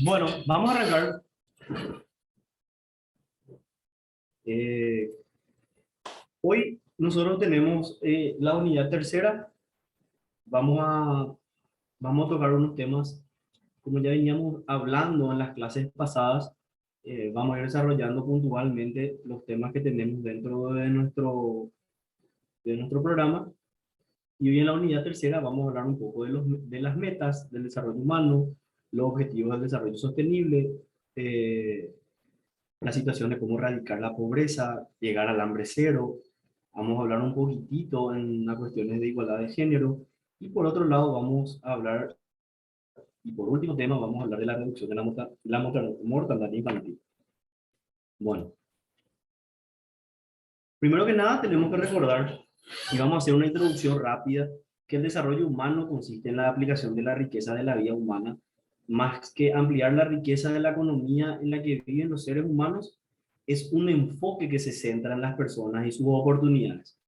Bueno, vamos a arrancar. Eh, Hoy nosotros tenemos la unidad tercera. Vamos a, vamos a tocar unos temas, como ya veníamos hablando en las clases pasadas. Vamos a ir desarrollando puntualmente los temas que tenemos dentro de nuestro programa. Y hoy en la unidad tercera vamos a hablar un poco de las metas del desarrollo humano, los objetivos del desarrollo sostenible, eh, la situación de cómo erradicar la pobreza, llegar al hambre cero. Vamos a hablar un poquitito en las cuestiones de igualdad de género. Y por otro lado vamos a hablar, y por último tema, vamos a hablar de la reducción de la mortalidad infantil. Bueno, primero que nada tenemos que recordar, y vamos a hacer una introducción rápida, que el desarrollo humano consiste en la aplicación de la riqueza de la vida humana, más que ampliar la riqueza de la economía en la que viven los seres humanos, es un enfoque que se centra en las personas y sus oportunidades.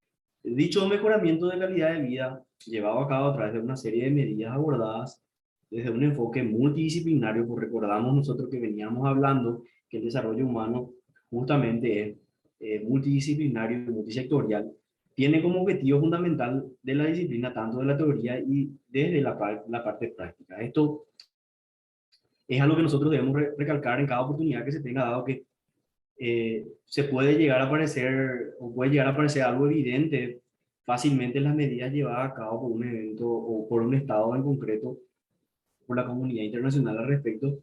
Dicho mejoramiento de calidad de vida, llevado a cabo a través de una serie de medidas abordadas desde un enfoque multidisciplinario, pues recordamos nosotros que veníamos hablando que el desarrollo humano justamente es multidisciplinario y multisectorial, tiene como objetivo fundamental de la disciplina tanto de la teoría y desde la parte práctica. Esto es algo que nosotros debemos recalcar en cada oportunidad que se tenga, dado que se puede llegar a parecer, o puede llegar a parecer algo evidente fácilmente en las medidas llevadas a cabo por un evento o por un estado en concreto, por la comunidad internacional al respecto,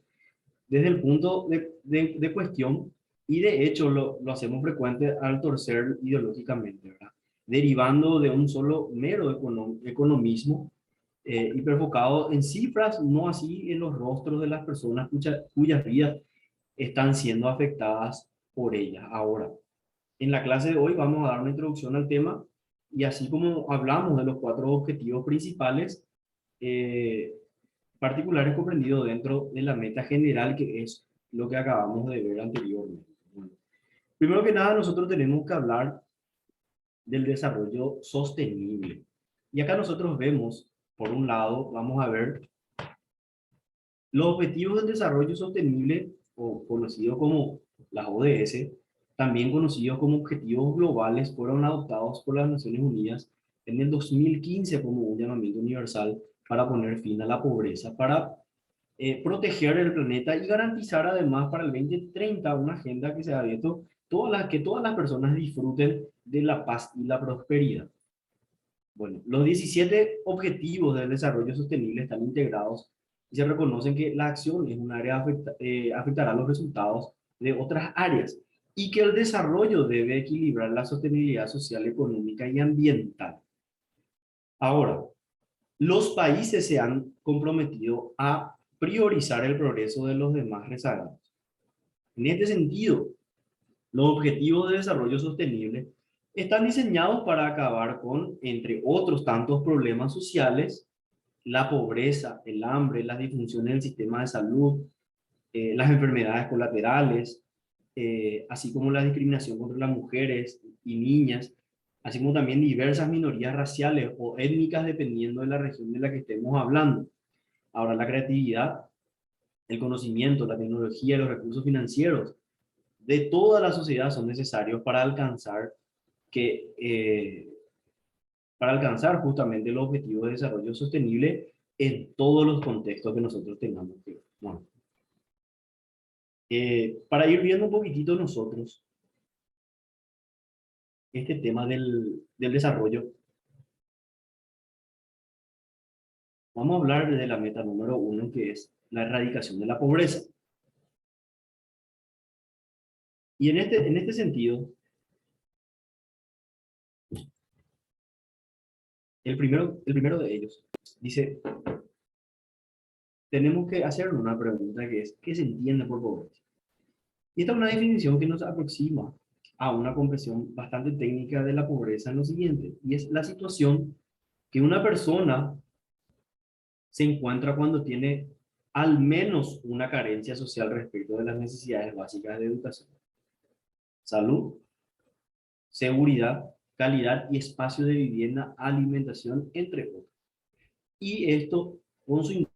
desde el punto de cuestión, y de hecho lo hacemos frecuente al torcer ideológicamente, ¿verdad? Derivando de un solo mero economismo hiperfocado en cifras, no así en los rostros de las personas cuyas vidas están siendo afectadas por ellas. Ahora, en la clase de hoy vamos a dar una introducción al tema y así como hablamos de los cuatro objetivos principales, eh, particulares comprendidos dentro de la meta general que es lo que acabamos de ver anteriormente. Bueno, primero que nada, nosotros tenemos que hablar del desarrollo sostenible. Y acá nosotros vemos, por un lado, vamos a ver los objetivos del desarrollo sostenible, o conocidos como las ODS, también conocidos como objetivos globales, fueron adoptados por las Naciones Unidas en el 2015 como un llamamiento universal para poner fin a la pobreza, para proteger el planeta y garantizar además para el 2030 una agenda que se ha abierto que todas las personas disfruten de la paz y la prosperidad. Bueno, los 17 objetivos del desarrollo sostenible están integrados y se reconocen que la acción en un área afectará los resultados de otras áreas y que el desarrollo debe equilibrar la sostenibilidad social, económica y ambiental. Ahora, los países se han comprometido a priorizar el progreso de los demás rezagados. En este sentido, los objetivos de desarrollo sostenible están diseñados para acabar con, entre otros tantos problemas sociales, la pobreza, el hambre, las disfunciones del sistema de salud, las enfermedades colaterales, así como la discriminación contra las mujeres y niñas, así como también diversas minorías raciales o étnicas dependiendo de la región de la que estemos hablando. Ahora, la creatividad, el conocimiento, la tecnología y los recursos financieros de toda la sociedad son necesarios para alcanzar justamente los objetivos de desarrollo sostenible en todos los contextos que nosotros tengamos que ver. Bueno, para ir viendo un poquitito nosotros este tema del desarrollo, vamos a hablar de la meta número uno, que es la erradicación de la pobreza. Y en este sentido, el primero de ellos dice, tenemos que hacer una pregunta que es, ¿qué se entiende por pobreza? Y esta es una definición que nos aproxima a una comprensión bastante técnica de la pobreza en lo siguiente, y es la situación que una persona se encuentra cuando tiene al menos una carencia social respecto de las necesidades básicas de educación, salud, seguridad, calidad y espacio de vivienda, alimentación, entre otros. Y esto con su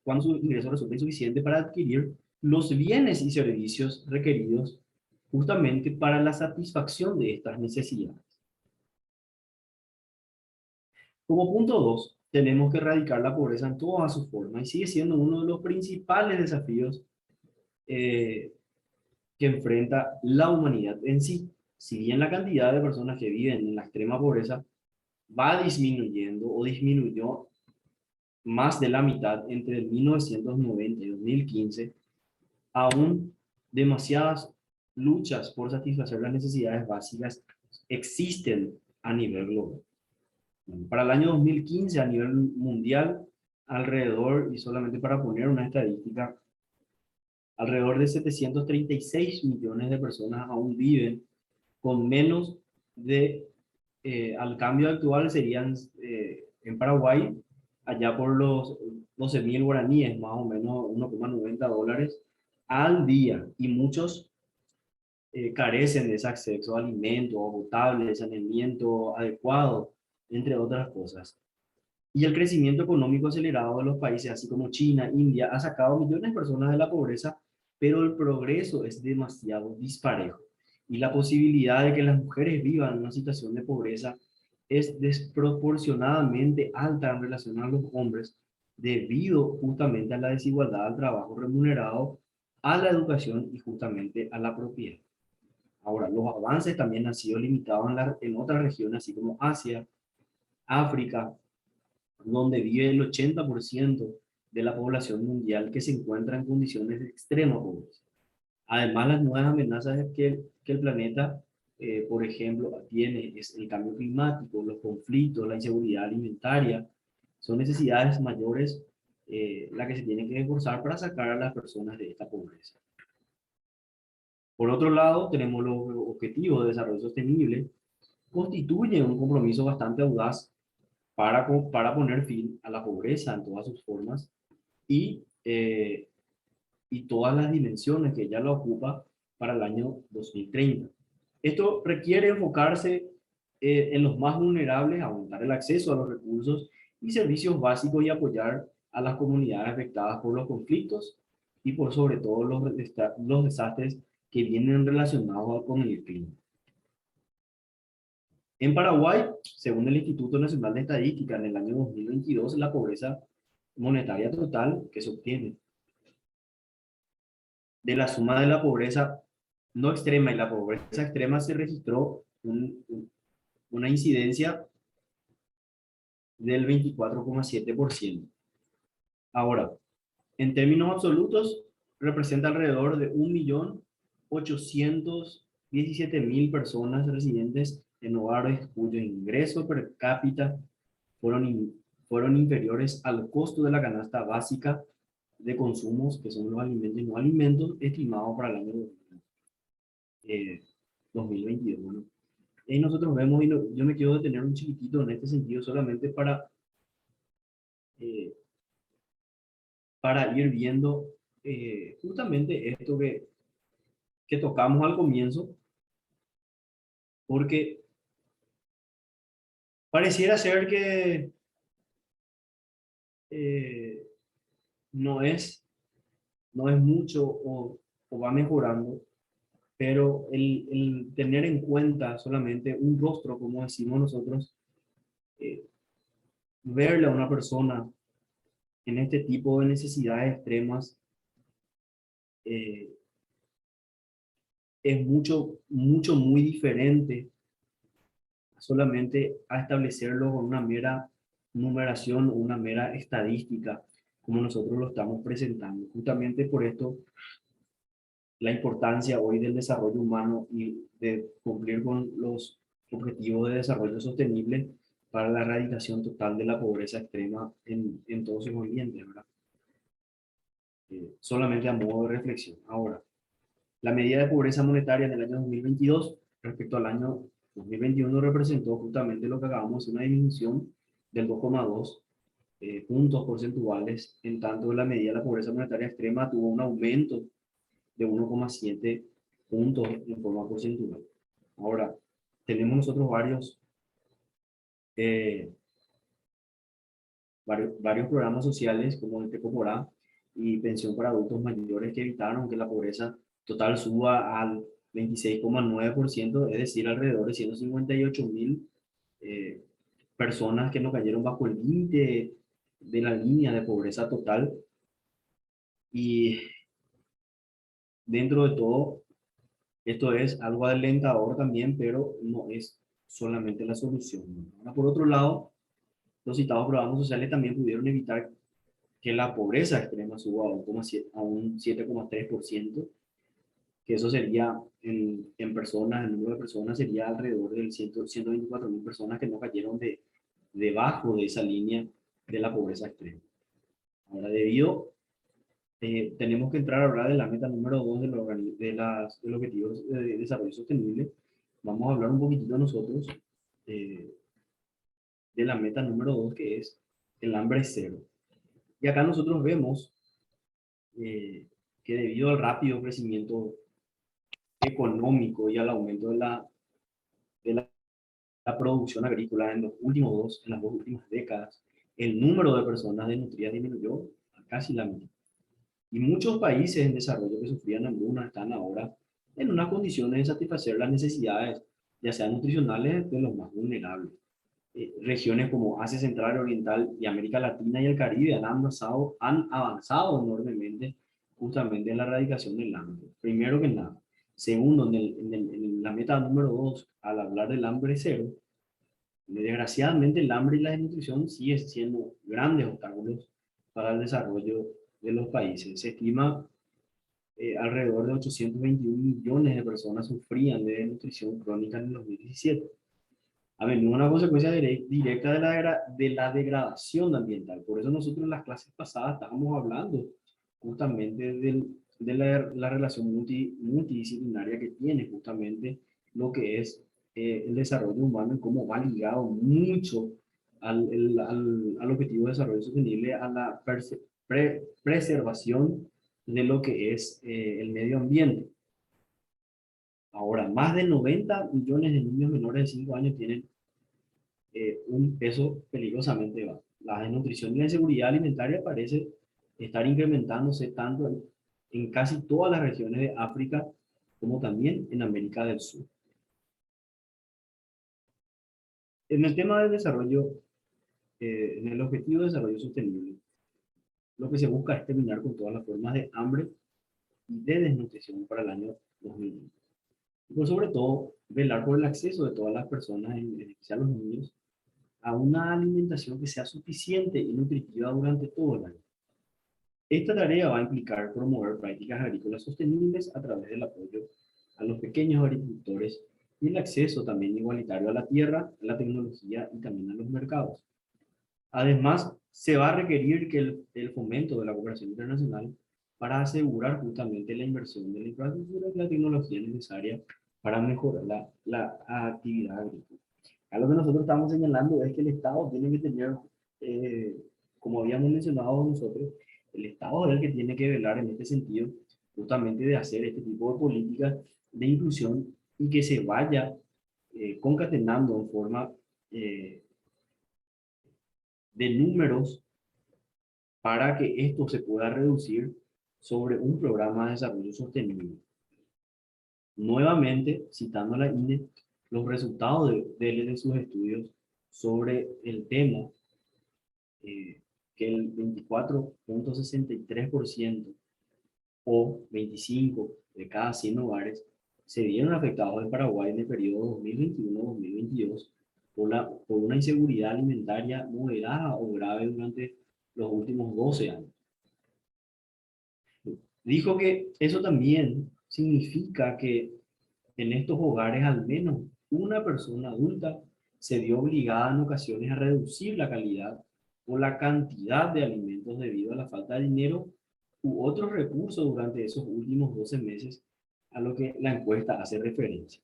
cuando su ingreso resulta insuficiente para adquirir los bienes y servicios requeridos justamente para la satisfacción de estas necesidades. Como punto 2, tenemos que erradicar la pobreza en todas sus formas y sigue siendo uno de los principales desafíos eh, que enfrenta la humanidad en sí. Si bien la cantidad de personas que viven en la extrema pobreza va disminuyendo o disminuyó más de la mitad entre el 1990 y 2015, aún demasiadas luchas por satisfacer las necesidades básicas existen a nivel global. Para el año 2015, a nivel mundial, alrededor, y solamente para poner una estadística, alrededor de 736 millones de personas aún viven con menos de, al cambio actual serían en Paraguay, allá por los 12.000 guaraníes, más o menos 1,90 dólares al día. Y muchos carecen de ese acceso a alimentos, potable, saneamiento adecuado, entre otras cosas. Y el crecimiento económico acelerado de los países, así como China, India, ha sacado millones de personas de la pobreza, pero el progreso es demasiado disparejo. Y la posibilidad de que las mujeres vivan en una situación de pobreza es desproporcionadamente alta en relación a los hombres, debido justamente a la desigualdad al trabajo remunerado, a la educación y justamente a la propiedad. Ahora, los avances también han sido limitados en otras regiones, así como Asia, África, donde vive el 80% de la población mundial que se encuentra en condiciones de extrema pobreza. Además, las nuevas amenazas que el planeta, por ejemplo, tiene es el cambio climático, los conflictos, la inseguridad alimentaria, son necesidades mayores las que se tienen que esforzar para sacar a las personas de esta pobreza. Por otro lado, tenemos los objetivos de desarrollo sostenible, constituyen un compromiso bastante audaz para poner fin a la pobreza en todas sus formas y todas las dimensiones que ya lo ocupa para el año 2030. Esto requiere enfocarse en los más vulnerables, aumentar el acceso a los recursos y servicios básicos y apoyar a las comunidades afectadas por los conflictos y por sobre todo los desastres que vienen relacionados con el clima. En Paraguay, según el Instituto Nacional de Estadística, en el año 2022, la pobreza monetaria total que se obtiene de la suma de la pobreza no extrema y la pobreza extrema se registró una incidencia del 24,7%. Ahora, en términos absolutos, representa alrededor de 1.817.000 personas residentes en hogares cuyos ingresos per cápita fueron, fueron inferiores al costo de la canasta básica de consumos, que son los alimentos y no alimentos, estimados para el año 2022. Bueno, y nosotros vemos, y yo me quiero detener un chiquitito en este sentido solamente eh, para ir viendo justamente esto que tocamos al comienzo, porque pareciera ser que eh, no es, no es mucho o va mejorando, pero el tener en cuenta solamente un rostro, como decimos nosotros, eh, verle a una persona en este tipo de necesidades extremas, eh, es muy diferente solamente a establecerlo con una mera numeración o una mera estadística, como nosotros lo estamos presentando. Justamente por esto, la importancia hoy del desarrollo humano y de cumplir con los objetivos de desarrollo sostenible para la erradicación total de la pobreza extrema en todos sus ambientes, ¿verdad? Solamente a modo de reflexión. Ahora, la medida de pobreza monetaria en el año 2022 respecto al año 2021 representó justamente lo que acabamos de una disminución del 2,2 puntos porcentuales, en tanto la medida de la pobreza monetaria extrema tuvo un aumento de 1,7 puntos en forma porcentual. Ahora, tenemos nosotros varios varios programas sociales como el Tecoporá y pensión para adultos mayores que evitaron que la pobreza total suba al 26,9%, es decir, alrededor de 158.000 eh, personas que no cayeron bajo el límite de la línea de pobreza total. Y dentro de todo, esto es algo alentador también, pero no es solamente la solución. Ahora, por otro lado, los citados programas sociales también pudieron evitar que la pobreza extrema suba a un 7,3%, que eso sería en personas, el número de personas sería alrededor del 124.000 personas que no cayeron debajo de esa línea de la pobreza extrema. Ahora, tenemos que entrar a hablar de la meta número 2 del objetivo de desarrollo sostenible. Vamos a hablar un poquitito nosotros eh, de la meta número 2, que es el hambre cero. Y acá nosotros vemos que debido al rápido crecimiento económico y al aumento de la producción agrícola en las dos últimas décadas, el número de personas desnutridas disminuyó a casi la mitad. Y muchos países en desarrollo que sufrían hambruna están ahora en unas condiciones de satisfacer las necesidades, ya sean nutricionales, de los más vulnerables. Regiones como Asia Central, Oriental y América Latina y el Caribe han avanzado enormemente justamente en la erradicación del hambre. Primero que nada. Segundo, en la meta número 2, al hablar del hambre cero, desgraciadamente el hambre y la desnutrición siguen siendo grandes obstáculos para el desarrollo de los países. Se estima alrededor de 821 millones de personas sufrían de desnutrición crónica en el 2017. A menudo una consecuencia directa de la degradación ambiental. Por eso nosotros en las clases pasadas estábamos hablando justamente de la relación multidisciplinaria que tiene justamente lo que es el desarrollo humano y cómo va ligado mucho al objetivo de desarrollo sostenible, a la preservación de lo que es el medio ambiente. Ahora, más de 90 millones de niños menores de 5 años tienen un peso peligrosamente bajo. La desnutrición y la inseguridad alimentaria parece estar incrementándose tanto en casi todas las regiones de África como también en América del Sur. En el tema del desarrollo, en el objetivo de desarrollo sostenible, lo que se busca es terminar con todas las formas de hambre y de desnutrición para el año 2020. Y por sobre todo, velar por el acceso de todas las personas, en especial los niños, a una alimentación que sea suficiente y nutritiva durante todo el año. Esta tarea va a implicar promover prácticas agrícolas sostenibles a través del apoyo a los pequeños agricultores y el acceso también igualitario a la tierra, a la tecnología y también a los mercados. Además, se va a requerir que el fomento de la cooperación internacional para asegurar justamente la inversión de la infraestructura y la tecnología necesaria para mejorar la actividad agrícola. A lo que nosotros estamos señalando es que el Estado tiene que tener, como habíamos mencionado nosotros, el Estado es el que tiene que velar en este sentido, justamente de hacer este tipo de políticas de inclusión y que se vaya concatenando en forma de números para que esto se pueda reducir sobre un programa de desarrollo sostenible. Nuevamente, citando a la INE, los resultados de sus estudios sobre el tema, que el 24,63% o 25 de cada 100 hogares se vieron afectados en Paraguay en el periodo 2021-2022 por una inseguridad alimentaria moderada o grave durante los últimos 12 años. Dijo que eso también significa que en estos hogares al menos una persona adulta se vio obligada en ocasiones a reducir la calidad o la cantidad de alimentos debido a la falta de dinero u otros recursos durante esos últimos 12 meses, a lo que la encuesta hace referencia.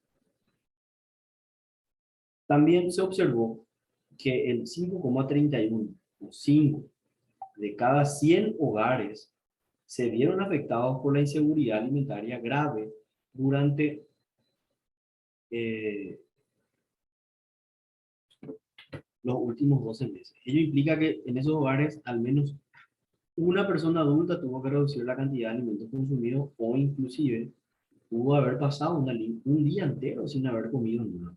También se observó que el 5,31 o 5 de cada 100 hogares se vieron afectados por la inseguridad alimentaria grave durante los últimos 12 meses. Ello implica que en esos hogares al menos una persona adulta tuvo que reducir la cantidad de alimentos consumidos o inclusive pudo haber pasado un día entero sin haber comido nada,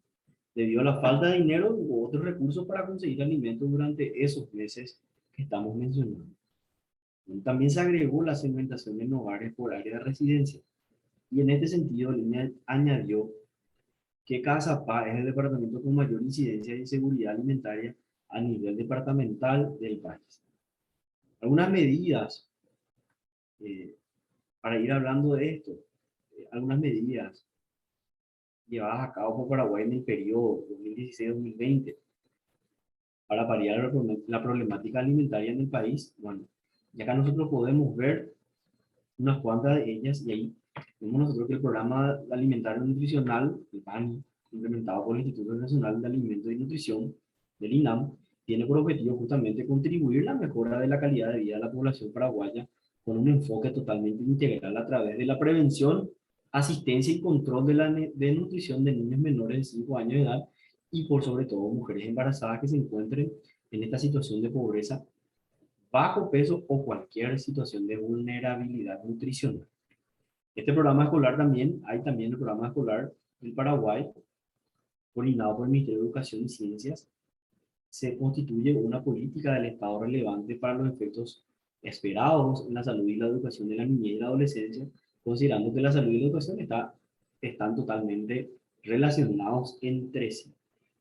debido a la falta de dinero u otros recursos para conseguir alimentos durante esos meses que estamos mencionando. También se agregó la segmentación en hogares por área de residencia y en este sentido Línea añadió que Cazapá es el departamento con mayor incidencia de seguridad alimentaria a nivel departamental del país. Algunas medidas, eh, para ir hablando de esto, algunas medidas llevadas a cabo por Paraguay en el periodo 2016-2020 para paliar la problemática alimentaria en el país. Bueno, y acá nosotros podemos ver unas cuantas de ellas y ahí vemos nosotros que el programa alimentario nutricional, el PANI, implementado por el Instituto Nacional de Alimentos y Nutrición, del INAM, tiene por objetivo justamente contribuir a la mejora de la calidad de vida de la población paraguaya con un enfoque totalmente integral a través de la prevención, asistencia y control de nutrición de niños menores de 5 años de edad y por sobre todo mujeres embarazadas que se encuentren en esta situación de pobreza, bajo peso o cualquier situación de vulnerabilidad nutricional. Este programa escolar también, hay también el programa escolar del Paraguay, coordinado por el Ministerio de Educación y Ciencias, se constituye una política del Estado relevante para los efectos esperados en la salud y la educación de la niñez y la adolescencia, considerando que la salud y la educación están totalmente relacionados entre sí.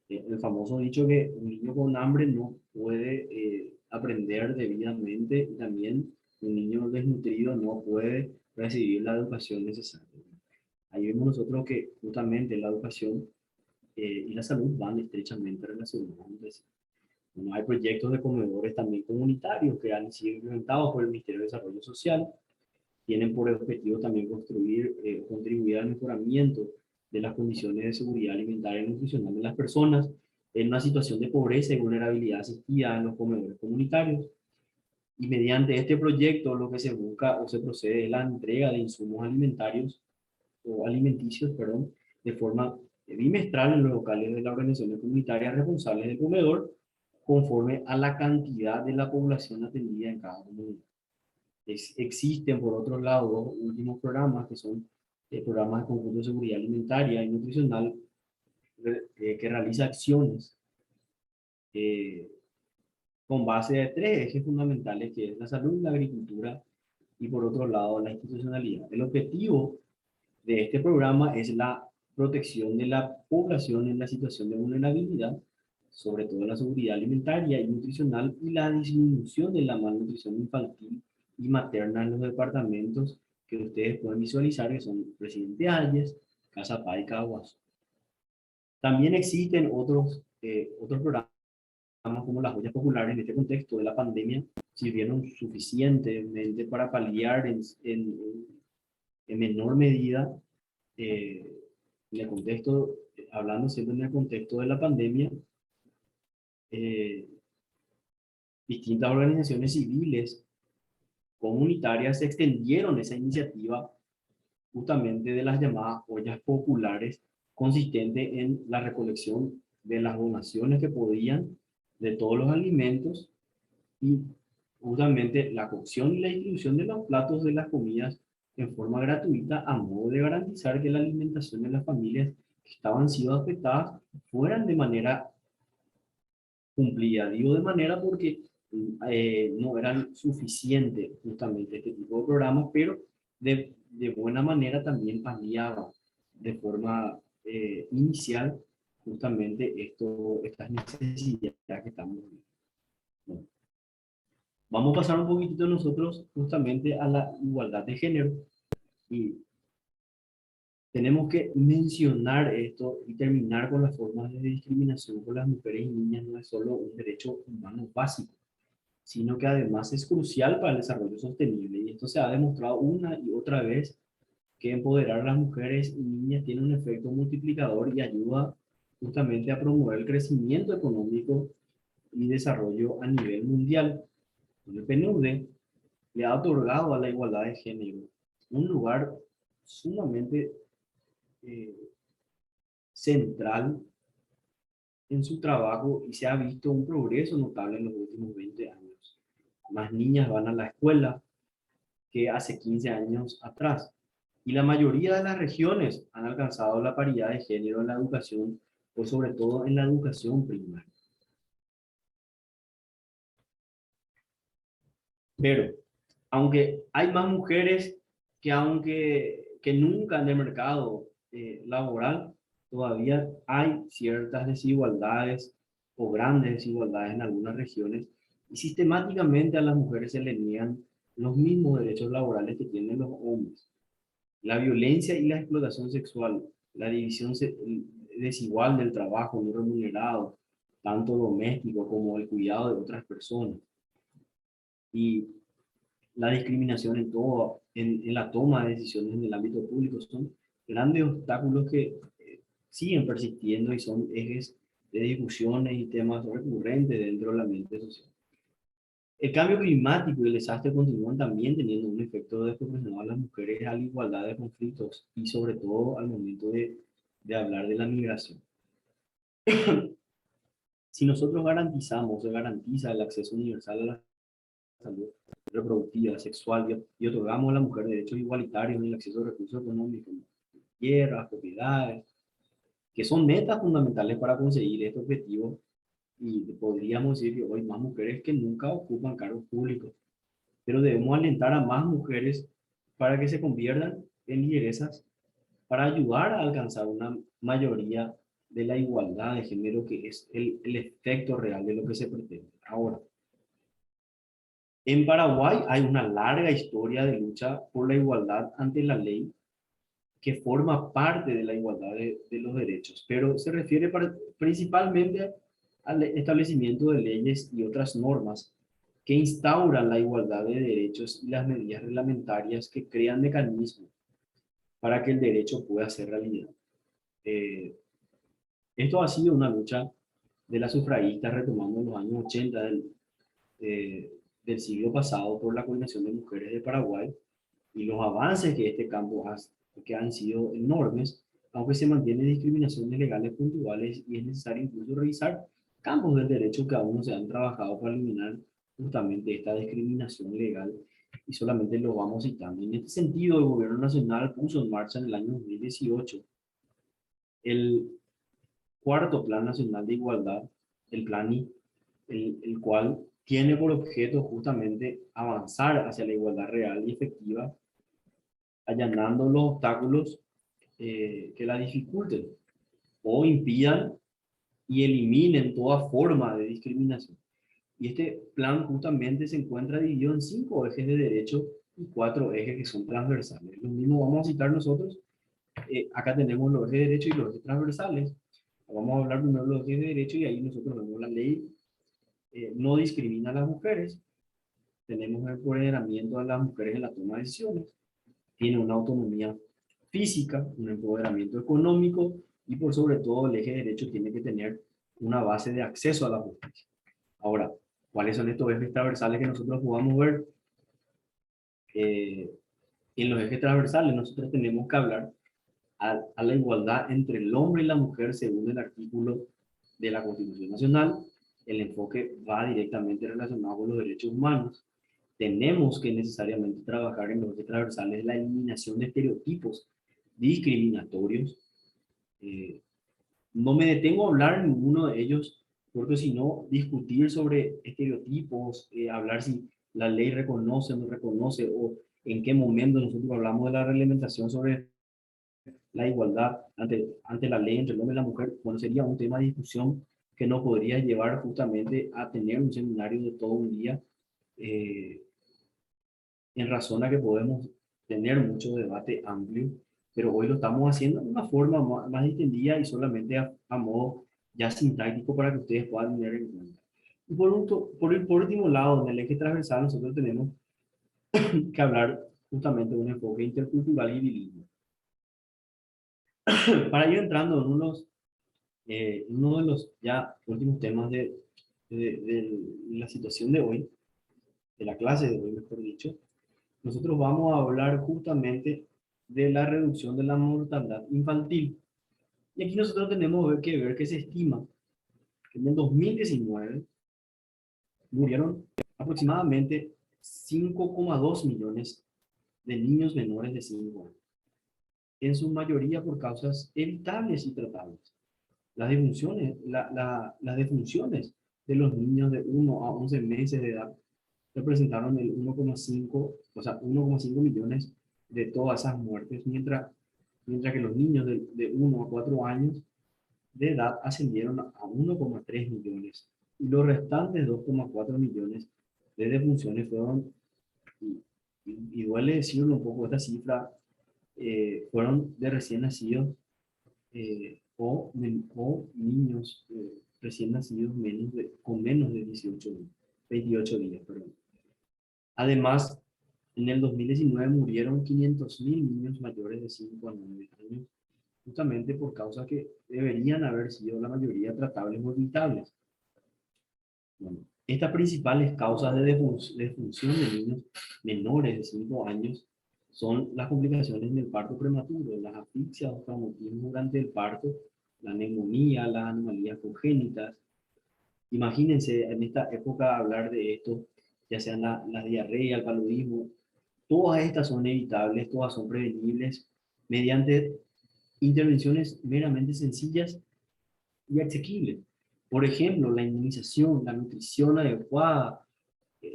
El famoso dicho que un niño con hambre no puede aprender debidamente y también un niño desnutrido no puede recibir la educación necesaria. Ahí vemos nosotros que justamente la educación y la salud van estrechamente relacionados entre sí. Bueno, hay proyectos de comedores también comunitarios que han sido implementados por el Ministerio de Desarrollo Social. Tienen por objetivo también contribuir al mejoramiento de las condiciones de seguridad alimentaria y nutricional de las personas en una situación de pobreza y vulnerabilidad asistida en los comedores comunitarios. Y mediante este proyecto lo que se busca o se procede es la entrega de insumos alimentarios o alimenticios, perdón, de forma bimestral en los locales de las organizaciones comunitarias responsables del comedor, conforme a la cantidad de la población atendida en cada comunidad. Existen, por otro lado, dos últimos programas que son programas de conjunto de seguridad alimentaria y nutricional que realiza acciones eh, con base de tres ejes fundamentales, que es la salud, la agricultura y, por otro lado, la institucionalidad. El objetivo de este programa es la protección de la población en la situación de vulnerabilidad, sobre todo la seguridad alimentaria y nutricional y la disminución de la malnutrición infantil y materna en los departamentos que ustedes pueden visualizar, que son Presidente Hayes, Cazapá y Caguas. También existen otros programas como las ollas populares en este contexto de la pandemia, sirvieron suficientemente para paliar en menor medida en el contexto, hablando siempre en el contexto de la pandemia, eh, distintas organizaciones civiles comunitarias extendieron esa iniciativa justamente de las llamadas ollas populares, consistente en la recolección de las donaciones que podían de todos los alimentos y justamente la cocción y la distribución de los platos de las comidas en forma gratuita a modo de garantizar que la alimentación de las familias que estaban siendo afectadas fueran de manera cumplida. Digo de manera porque no eran suficientes justamente este tipo de programas, pero de buena manera también paliaban de forma inicial justamente estas necesidades que estamos viendo. Bueno, vamos a pasar un poquitito nosotros justamente a la igualdad de género y tenemos que mencionar esto y terminar con las formas de discriminación por las mujeres y niñas. No es solo un derecho humano básico, sino que además es crucial para el desarrollo sostenible. Y esto se ha demostrado una y otra vez que empoderar a las mujeres y niñas tiene un efecto multiplicador y ayuda justamente a promover el crecimiento económico y desarrollo a nivel mundial. El PNUD le ha otorgado a la igualdad de género un lugar sumamente eh, central en su trabajo y se ha visto un progreso notable en los últimos 20 años. Más niñas van a la escuela que hace 15 años atrás. Y la mayoría de las regiones han alcanzado la paridad de género en la educación, o sobre todo en la educación primaria. Pero, aunque hay más mujeres que nunca en el mercado laboral, todavía hay ciertas desigualdades o grandes desigualdades en algunas regiones y sistemáticamente a las mujeres se les niegan los mismos derechos laborales que tienen los hombres. La violencia y la explotación sexual, la división desigual del trabajo no remunerado, tanto doméstico como el cuidado de otras personas, y la discriminación en todo, en la toma de decisiones en el ámbito público, son grandes obstáculos que siguen persistiendo y son ejes de discusiones y temas recurrentes dentro del ambiente social. El cambio climático y el desastre continúan también teniendo un efecto desproporcionado a las mujeres a la igualdad de conflictos y sobre todo al momento de hablar de la migración. Si nosotros garantizamos, se garantiza el acceso universal a la salud reproductiva, sexual y otorgamos a la mujer derechos igualitarios en el acceso a recursos económicos, tierras, propiedades, que son metas fundamentales para conseguir este objetivo, y podríamos decir que hoy más mujeres que nunca ocupan cargos públicos, pero debemos alentar a más mujeres para que se conviertan en lideresas para ayudar a alcanzar una mayoría de la igualdad de género, que es el efecto real de lo que se pretende. Ahora, en Paraguay hay una larga historia de lucha por la igualdad ante la ley que forma parte de la igualdad de los derechos, pero se refiere principalmente al establecimiento de leyes y otras normas que instauran la igualdad de derechos y las medidas reglamentarias que crean mecanismos para que el derecho pueda ser realidad. Eh, Esto ha sido una lucha de las sufragistas retomando en los años 80 del siglo pasado por la Coordinación de Mujeres de Paraguay, y los avances que este campo que han sido enormes, aunque se mantienen discriminaciones legales puntuales y es necesario incluso revisar campos del derecho que aún no se han trabajado para eliminar justamente esta discriminación legal, y solamente lo vamos citando. En este sentido, el Gobierno Nacional puso en marcha en el año 2018 el cuarto Plan Nacional de Igualdad, el PLANI, el cual tiene por objeto justamente avanzar hacia la igualdad real y efectiva, allanando los obstáculos que la dificulten o impidan y eliminen toda forma de discriminación. Y este plan justamente se encuentra dividido en 5 ejes de derecho y 4 ejes que son transversales. Lo mismo vamos a citar nosotros. Acá tenemos los ejes de derecho y los ejes transversales. Vamos a hablar primero de los ejes de derecho y ahí nosotros vemos la ley no discrimina a las mujeres. Tenemos el empoderamiento de las mujeres en la toma de decisiones. Tiene una autonomía física, un empoderamiento económico y por sobre todo el eje de derecho tiene que tener una base de acceso a la justicia. Ahora, ¿cuáles son estos ejes transversales que nosotros podamos ver? En los ejes transversales nosotros tenemos que hablar a la igualdad entre el hombre y la mujer según el artículo de la Constitución Nacional. El enfoque va directamente relacionado con los derechos humanos. Tenemos que necesariamente trabajar en los ejes transversales la eliminación de estereotipos discriminatorios. Eh, no me detengo a hablar en ninguno de ellos, porque si no, discutir sobre estereotipos, hablar si la ley reconoce o no reconoce, o en qué momento nosotros hablamos de la reglamentación sobre la igualdad ante la ley entre el hombre y la mujer, bueno, sería un tema de discusión que nos podría llevar justamente a tener un seminario de todo un día, eh, en razón a que podemos tener mucho debate amplio, pero hoy lo estamos haciendo de una forma más distendida y solamente a modo ya sintáctico para que ustedes puedan tener en cuenta. Y por último lado, en el eje transversal, nosotros tenemos que hablar justamente de un enfoque intercultural y bilingüe. Para ir entrando en uno de los ya últimos temas de la situación de hoy, de la clase de hoy, mejor dicho, nosotros vamos a hablar justamente de la reducción de la mortalidad infantil. Y aquí nosotros tenemos que ver que se estima En el 2019 murieron aproximadamente 5,2 millones de niños menores de 5 años, en su mayoría por causas evitables y tratables. Las defunciones de los niños de 1 a 11 meses de edad representaron el 1,5, o sea, 1,5 millones de todas esas muertes, mientras que los niños de 1 a 4 años de edad ascendieron a 1,3 millones y los restantes 2,4 millones de defunciones fueron, y duele decirlo un poco, esta cifra, fueron de recién nacidos o niños recién nacidos con menos de 28 días. Perdón. Además, en el 2019 murieron 500.000 niños mayores de 5 a 9 años, justamente por causas que deberían haber sido la mayoría tratables o evitables. Bueno, estas principales causas de defunción de niños menores de 5 años son las complicaciones en el parto prematuro, las asfixias o traumatismos durante el parto, la neumonía, las anomalías congénitas. Imagínense en esta época hablar de esto, ya sean la diarrea, el paludismo, todas estas son evitables, todas son prevenibles mediante intervenciones meramente sencillas y asequibles. Por ejemplo, la inmunización, la nutrición adecuada,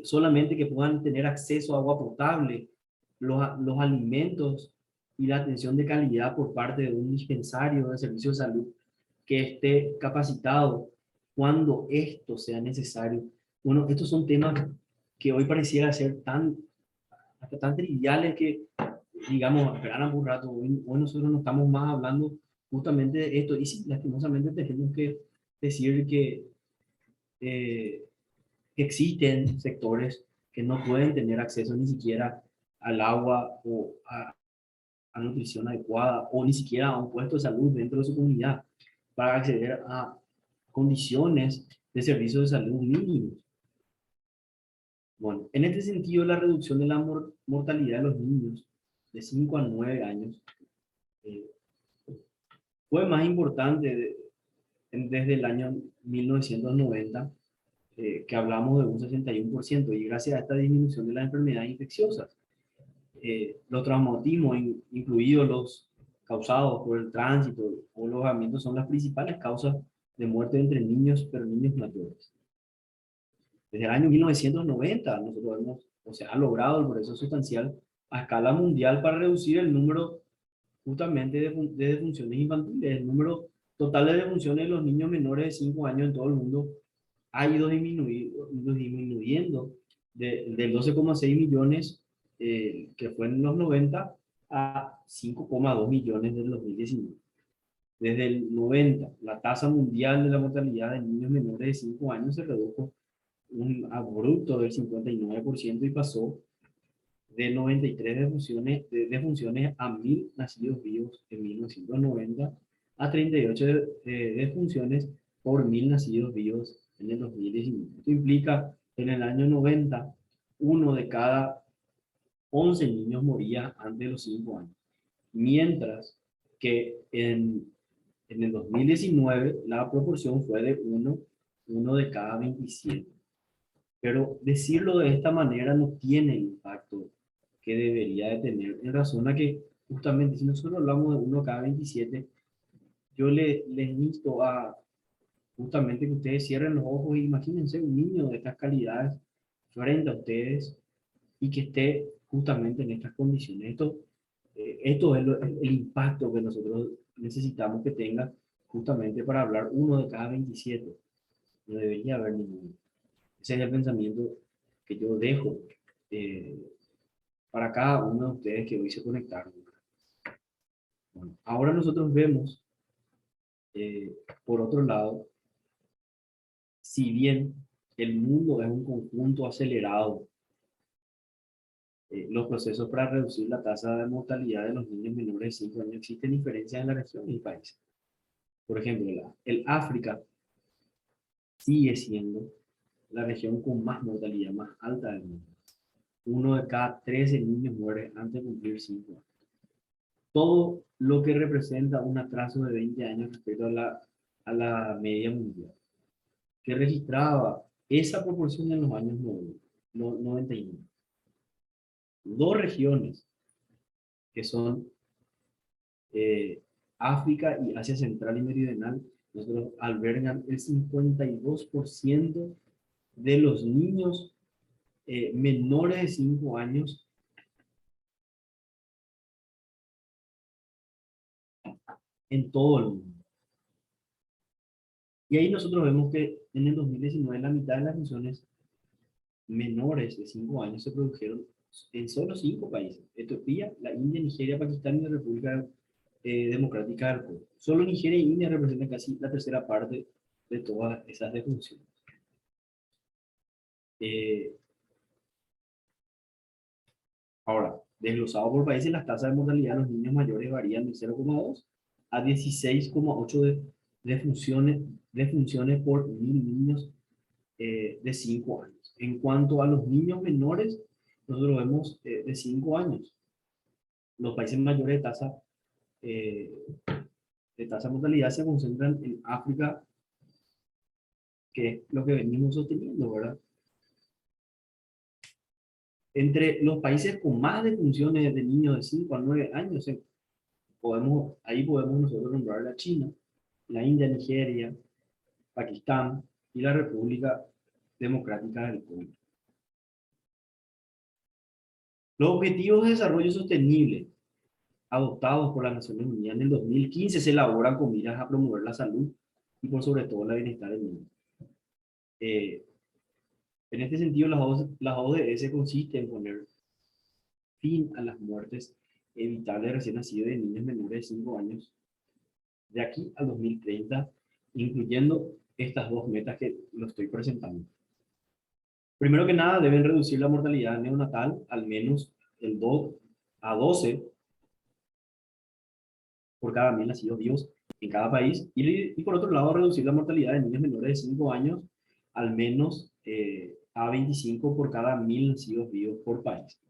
solamente que puedan tener acceso a agua potable, los alimentos y la atención de calidad por parte de un dispensario de servicio de salud que esté capacitado cuando esto sea necesario. Bueno, estos son temas que hoy pareciera ser hasta tan triviales que, digamos, esperan un rato. Hoy nosotros no estamos más hablando justamente de esto y sí, lastimosamente tenemos que decir que eh, existen sectores que no pueden tener acceso ni siquiera al agua o a nutrición adecuada o ni siquiera a un puesto de salud dentro de su comunidad para acceder a condiciones de servicios de salud mínimos. Bueno, en este sentido, la reducción de la mortalidad de los niños de 5 a 9 años eh, fue más importante desde el año 1990, que hablamos de un 61%, y gracias a esta disminución de las enfermedades infecciosas. Los traumatismos, incluidos los causados por el tránsito o los ahogamientos, son las principales causas de muerte entre niños, pero niños mayores. Desde el año 1990, nosotros ha logrado el progreso sustancial a escala mundial para reducir el número justamente de defunciones infantiles. El número total de defunciones de los niños menores de 5 años en todo el mundo ha ido disminuyendo de 12,6 millones que fue en los 90 a 5,2 millones del 2019. Desde el 90, la tasa mundial de la mortalidad de niños menores de 5 años se redujo un abrupto del 59% y pasó de 93 defunciones a 1.000 nacidos vivos en 1990 a 38 defunciones por 1.000 nacidos vivos en el 2019. Esto implica que en el año 90, uno de cada 11 niños moría antes de los 5 años, mientras que en el 2019 la proporción fue de uno de cada 27. Pero decirlo de esta manera no tiene el impacto que debería de tener, en razón a que justamente si nosotros hablamos de uno cada 27, yo les insto a justamente que ustedes cierren los ojos y imagínense un niño de estas calidades frente a ustedes y que esté justamente en estas condiciones. Esto es el impacto que nosotros necesitamos que tenga justamente para hablar uno de cada 27. No debería haber ninguno. Ese es el pensamiento que yo dejo para cada uno de ustedes que hoy se conectaron. Bueno, ahora nosotros vemos, por otro lado, si bien el mundo es un conjunto acelerado, los procesos para reducir la tasa de mortalidad de los niños menores de 5 años existen diferencias en la región y países. Por ejemplo, el África sigue siendo la región con más mortalidad, más alta del mundo. Uno de cada 13 niños muere antes de cumplir 5 años. Todo lo que representa un atraso de 20 años respecto a la media mundial. que registraba esa proporción en los años 99. Dos regiones, que son África y Asia Central y Meridional, nosotros albergan el 52% de los niños menores de 5 años en todo el mundo. Y ahí nosotros vemos que en el 2019 la mitad de las funciones menores de 5 años se produjeron en solo 5 países: Etiopía, la India, Nigeria, Pakistán y la República Democrática del Congo. Solo Nigeria y India representan casi la tercera parte de todas esas defunciones. Ahora, desglosado por países, las tasas de mortalidad de los niños mayores varían de 0,2 a 16,8 defunciones por 1000 niños de 5 años. En cuanto a los niños menores, nosotros vemos de 5 años. Los países mayores eh, de tasa de mortalidad se concentran en África, que es lo que venimos sosteniendo, ¿verdad? Entre los países con más defunciones de niños de 5 a 9 años, ahí podemos nosotros nombrar la China, la India, Nigeria, Pakistán y la República Democrática del Congo. Los Objetivos de Desarrollo Sostenible adoptados por las Naciones Unidas en el 2015 se elaboran con miras a promover la salud y por sobre todo la bienestar del niño. En este sentido, las ODS consiste en poner fin a las muertes evitables recién nacidos de niños menores de 5 años de aquí al 2030, incluyendo estas dos metas que lo estoy presentando. Primero que nada, deben reducir la mortalidad neonatal al menos el 2 a 12 por cada 1000 nacidos vivos en cada país, y por otro lado, reducir la mortalidad de niños menores de 5 años al menos a 25 por cada 1000 nacidos vivos por país.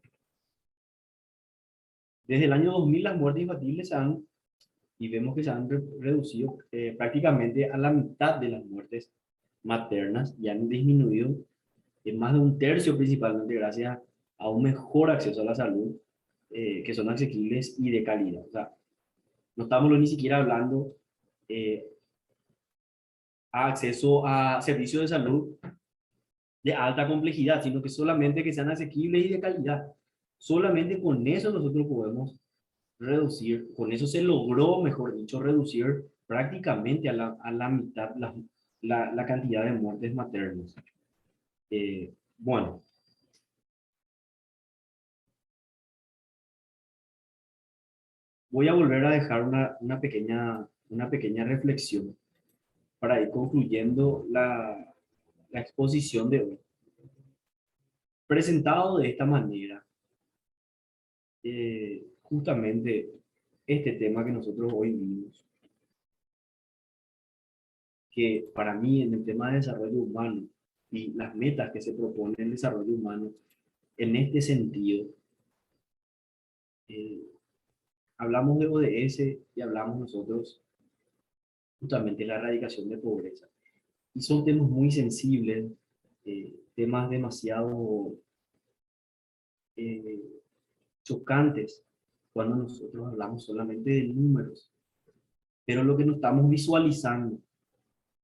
Desde el año 2000 las muertes infantiles y vemos que se han reducido prácticamente a la mitad de las muertes maternas, y han disminuido en más de un tercio, principalmente gracias a un mejor acceso a la salud, que son asequibles y de calidad. O sea, no estamos ni siquiera hablando a acceso a servicios de salud de alta complejidad, sino que solamente que sean asequibles y de calidad. Solamente con eso nosotros podemos reducir, con eso se logró, mejor dicho, reducir prácticamente a la mitad la cantidad de muertes maternas. Bueno, voy a volver a dejar una pequeña reflexión para ir concluyendo la exposición de hoy. Presentado de esta manera, justamente este tema que nosotros hoy vimos, que para mí en el tema de desarrollo humano y las metas que se propone el desarrollo humano, en este sentido, eh, hablamos de ODS y hablamos nosotros justamente de la erradicación de pobreza. Y son temas muy sensibles, temas demasiado eh, chocantes cuando nosotros hablamos solamente de números. Pero lo que no estamos visualizando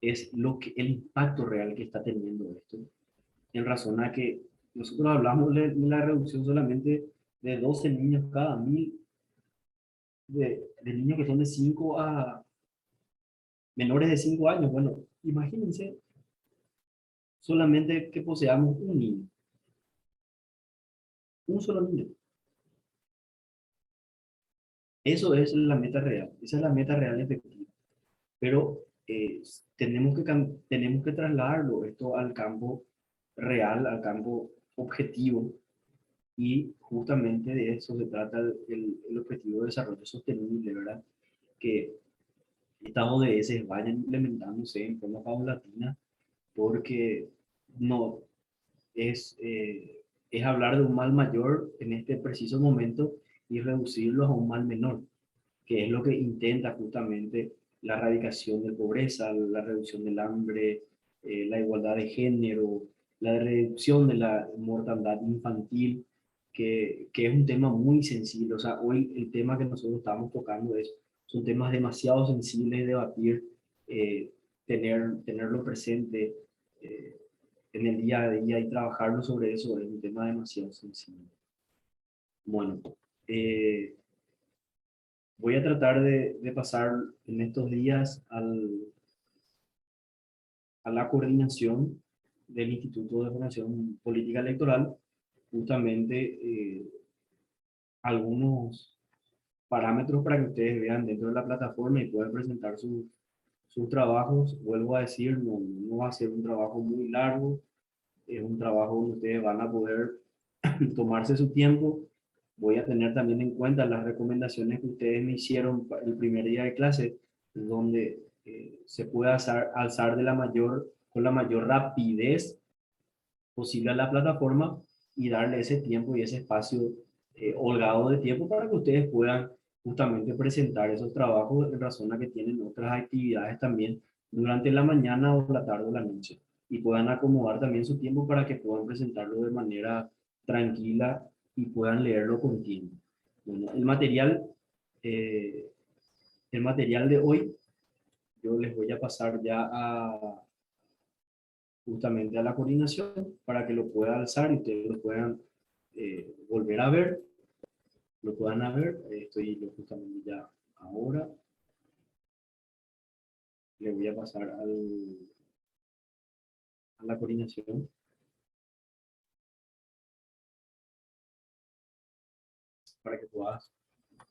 es el impacto real que está teniendo esto, en razón a que nosotros hablamos de la reducción solamente de 12 niños cada 1000, de niños que son de 5 a menores de 5 años. Bueno, imagínense solamente que poseamos un niño, un solo niño. Eso es la meta real, esa es la meta real efectiva. Pero tenemos que trasladarlo esto al campo real, al campo objetivo, y justamente de eso se trata el objetivo de desarrollo sostenible, ¿verdad? Que estas ODS vayan implementándose en forma paulatina, porque no es hablar de un mal mayor en este preciso momento y reducirlo a un mal menor, que es lo que intenta justamente la erradicación de pobreza, la reducción del hambre, la igualdad de género, la reducción de la mortandad infantil, que es un tema muy sensible. O sea, hoy el tema que nosotros estamos tocando son temas demasiado sensibles de debatir, eh, tenerlo presente en el día a día y trabajarlo sobre eso es un tema demasiado sensible. Bueno, eh, voy a tratar de pasar en estos días a la coordinación del Instituto de Formación Política Electoral, justamente algunos parámetros para que ustedes vean dentro de la plataforma y puedan presentar sus trabajos. Vuelvo a decir, no va a ser un trabajo muy largo, es un trabajo donde ustedes van a poder tomarse su tiempo. Voy a tener también en cuenta las recomendaciones que ustedes me hicieron el primer día de clase, donde se pueda alzar con la mayor rapidez posible a la plataforma y darle ese tiempo y ese espacio holgado de tiempo para que ustedes puedan justamente presentar esos trabajos en razón a que tienen otras actividades también durante la mañana o la tarde o la noche y puedan acomodar también su tiempo para que puedan presentarlo de manera tranquila y puedan leerlo con tiempo. Bueno, eh, el material de hoy yo les voy a pasar ya justamente a la coordinación para que lo puedan alzar y ustedes lo puedan volver a ver, lo puedan a ver. Estoy justamente ya ahora. Le voy a pasar a la coordinación para que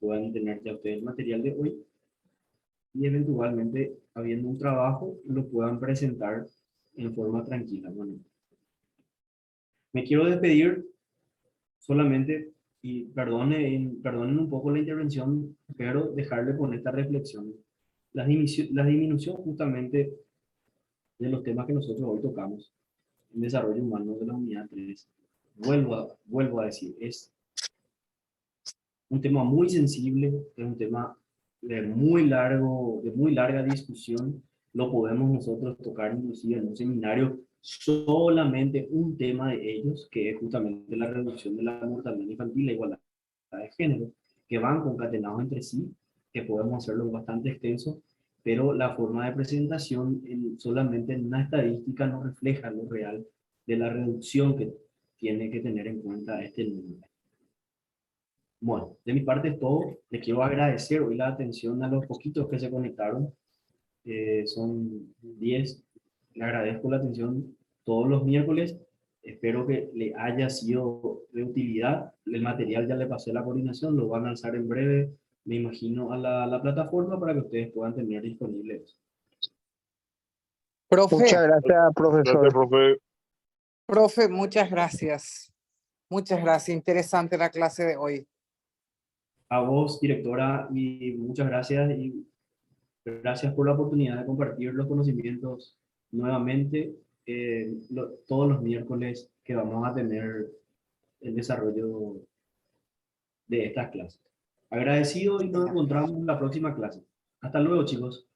puedan tener ya ustedes el material de hoy y eventualmente, habiendo un trabajo, lo puedan presentar en forma tranquila. Bueno, me quiero despedir solamente, y perdonen un poco la intervención, pero dejarle con esta reflexión. La disminución justamente de los temas que nosotros hoy tocamos, el desarrollo humano de la unidad 3, vuelvo a decir, es un tema muy sensible, es un tema de muy larga discusión. Lo podemos nosotros tocar inclusive en un seminario, solamente un tema de ellos, que es justamente la reducción de la mortalidad infantil, la igualdad de género, que van concatenados entre sí, que podemos hacerlo bastante extenso, pero la forma de presentación solamente en una estadística no refleja lo real de la reducción que tiene que tener en cuenta este número. Bueno, de mi parte es todo. Les quiero agradecer hoy la atención a los poquitos que se conectaron. Son 10. Le agradezco la atención todos los miércoles. Espero que le haya sido de utilidad. El material ya le pasé a la coordinación, lo van a lanzar en breve, me imagino, a la plataforma para que ustedes puedan tener disponibles. Profe, Muchas gracias, profesor. Gracias, profe. profe, muchas gracias. Muchas gracias. Interesante la clase de hoy. A vos, directora, y muchas gracias y gracias por la oportunidad de compartir los conocimientos nuevamente todos los miércoles que vamos a tener el desarrollo de estas clases. Agradecido y nos encontramos en la próxima clase. Hasta luego, chicos.